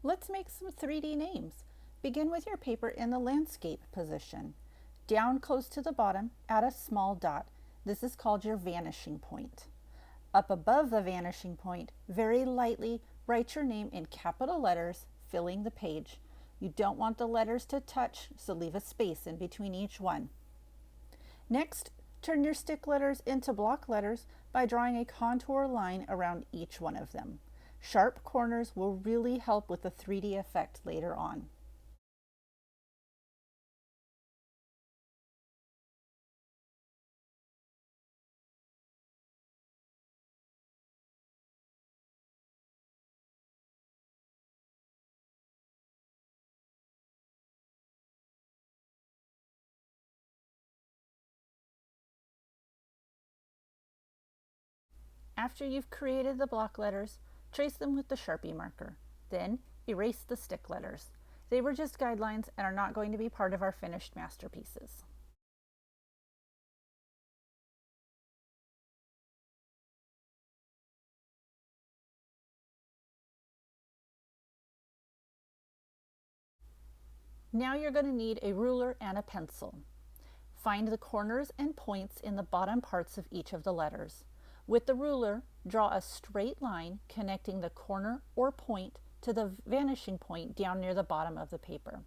Let's make some 3D names. Begin with your paper in the landscape position. Down close to the bottom, add a small dot. This is called your vanishing point. Up above the vanishing point, very lightly write your name in capital letters, filling the page. You don't want the letters to touch, so leave a space in between each one. Next, turn your stick letters into block letters by drawing a contour line around each one of them. Sharp corners will really help with the 3D effect later on. After you've created the block letters, trace them with the Sharpie marker. Then erase the stick letters. They were just guidelines and are not going to be part of our finished masterpieces. Now you're going to need a ruler and a pencil. Find the corners and points in the bottom parts of each of the letters. With the ruler, draw a straight line connecting the corner or point to the vanishing point down near the bottom of the paper.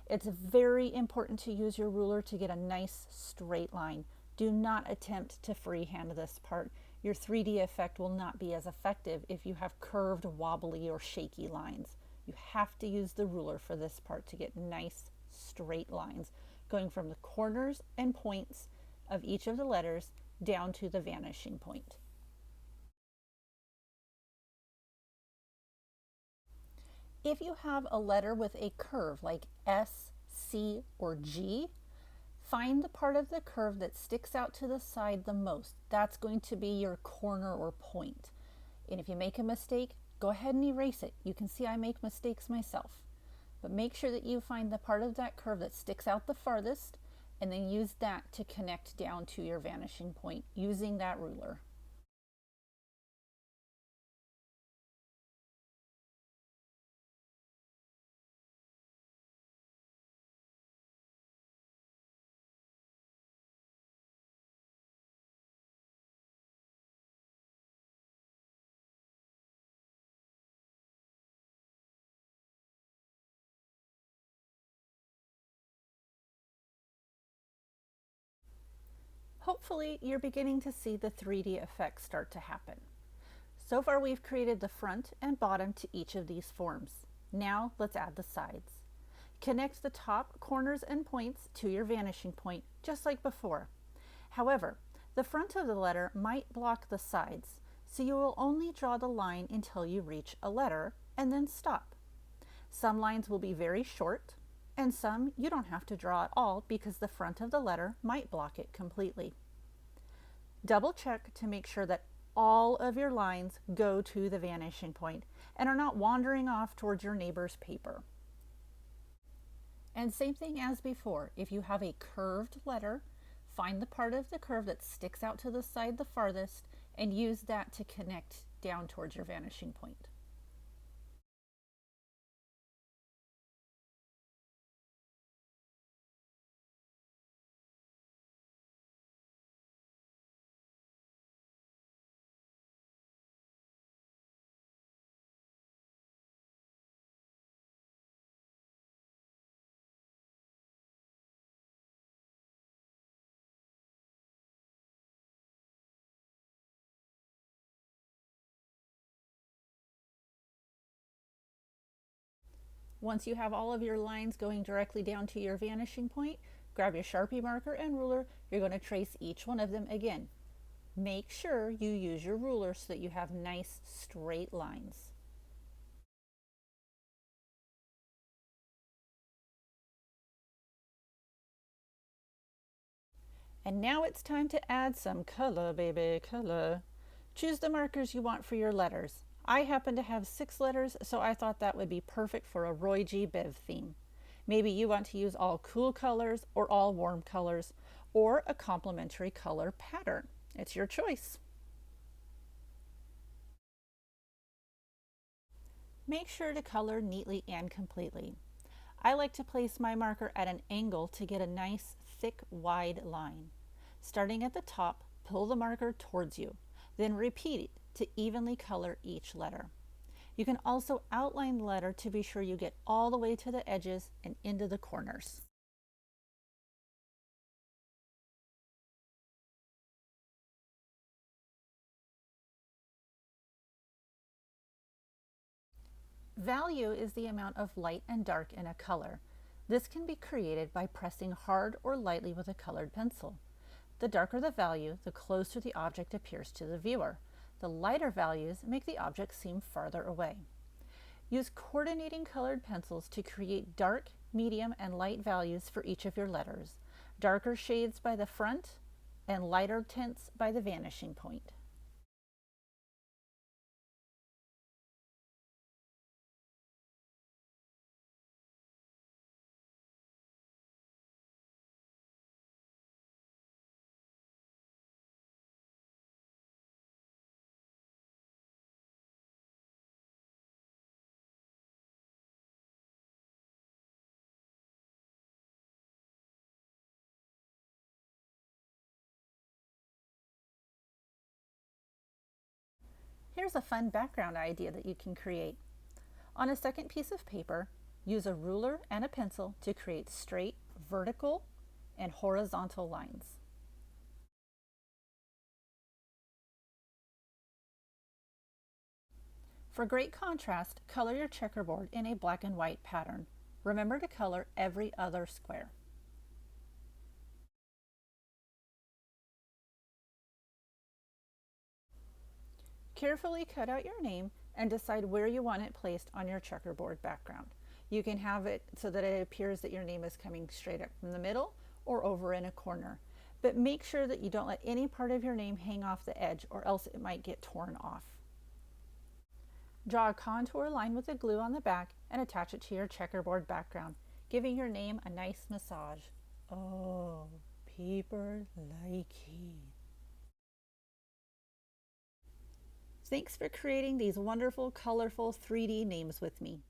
It's very important to use your ruler to get a nice straight line. Do not attempt to freehand this part. Your 3D effect will not be as effective if you have curved, wobbly, or shaky lines. You have to use the ruler for this part to get nice straight lines, going from the corners and points of each of the letters down to the vanishing point. If you have a letter with a curve like S, C, or G, find the part of the curve that sticks out to the side the most. That's going to be your corner or point. And if you make a mistake, go ahead and erase it. You can see I make mistakes myself. But make sure that you find the part of that curve that sticks out the farthest, and then use that to connect down to your vanishing point using that ruler. Hopefully you're beginning to see the 3D effect start to happen. So far we've created the front and bottom to each of these forms. Now let's add the sides. Connect the top corners and points to your vanishing point, just like before. However, the front of the letter might block the sides, so you will only draw the line until you reach a letter and then stop. Some lines will be very short, and some you don't have to draw at all because the front of the letter might block it completely. Double check to make sure that all of your lines go to the vanishing point and are not wandering off towards your neighbor's paper. And same thing as before, if you have a curved letter, find the part of the curve that sticks out to the side the farthest and use that to connect down towards your vanishing point. Once you have all of your lines going directly down to your vanishing point, grab your Sharpie marker and ruler. You're going to trace each one of them again. Make sure you use your ruler so that you have nice straight lines. And now it's time to add some color, baby, color. Choose the markers you want for your letters. I happen to have 6 letters, so I thought that would be perfect for a Roy G. Biv theme. Maybe you want to use all cool colors or all warm colors, or a complementary color pattern. It's your choice. Make sure to color neatly and completely. I like to place my marker at an angle to get a nice, thick, wide line. Starting at the top, pull the marker towards you, then repeat to evenly color each letter. You can also outline the letter to be sure you get all the way to the edges and into the corners. Value is the amount of light and dark in a color. This can be created by pressing hard or lightly with a colored pencil. The darker the value, the closer the object appears to the viewer. The lighter values make the object seem farther away. Use coordinating colored pencils to create dark, medium, and light values for each of your letters. Darker shades by the front and lighter tints by the vanishing point. Here's a fun background idea that you can create. On a second piece of paper, use a ruler and a pencil to create straight, vertical, and horizontal lines. For great contrast, color your checkerboard in a black and white pattern. Remember to color every other square. Carefully cut out your name and decide where you want it placed on your checkerboard background. You can have it so that it appears that your name is coming straight up from the middle or over in a corner. But make sure that you don't let any part of your name hang off the edge or else it might get torn off. Draw a contour line with the glue on the back and attach it to your checkerboard background, giving your name a nice massage. Oh, people like it. Thanks for creating these wonderful, colorful 3D names with me.